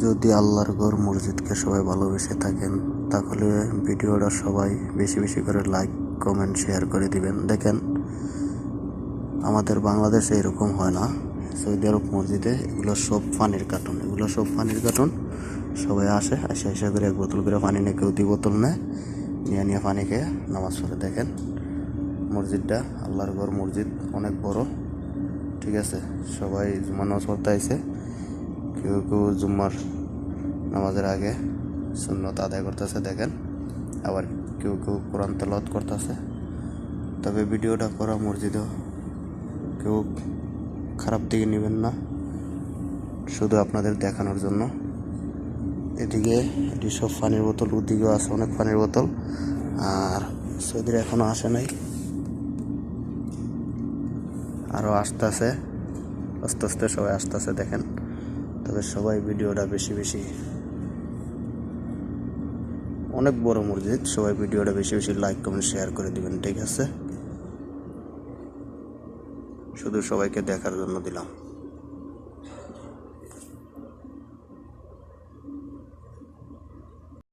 যদি আল্লাহর ঘর মসজিদকে সবাই ভালোবেসে থাকেন তাহলে ভিডিওটা সবাই বেশি বেশি করে লাইক কমেন্ট শেয়ার করে দিবেন। দেখেন আমাদের বাংলাদেশে এরকম হয় না, সৌদি আরব মসজিদে এগুলো সব পানির কার্টুন। সবাই আসে এসে করে এক বোতল করে পানি নেয়, কেউ 2 বোতল নেয়, নিয়ে পানি খেয়ে নামাজ পড়ে। দেখেন মসজিদটা আল্লাহর ঘর মসজিদ অনেক বড়, ঠিক আছে। সবাই জুম্মার নামাজ পড়তে আইছে, কেউ জুম্মার নামাজের আগে সুন্নত আদায় করতেছে দেখেন, আবার কেউ কোরআন তেলাওয়াত করতেছে। তবে ভিডিওটা করা মসজিদেও কেউ খারাপ দিকে নেবেন না, শুধু আপনাদের দেখানোর জন্য। এদিকে এটি সব পানির বোতল, ওদিকেও আছে অনেক পানির বোতল, আর সৌদিরা এখনো আসে নাই, আরও আস্তে আস্তে সবাই আসতেছে দেখেন। তবে সবাই ভিডিওটা বেশি অনেক বড় মসজিদ, সবাই ভিডিওটা বেশি লাইক কমেন্ট শেয়ার করে দিবেন, ঠিক আছে। শুধু সবাইকে দেখার জন্য দিলাম।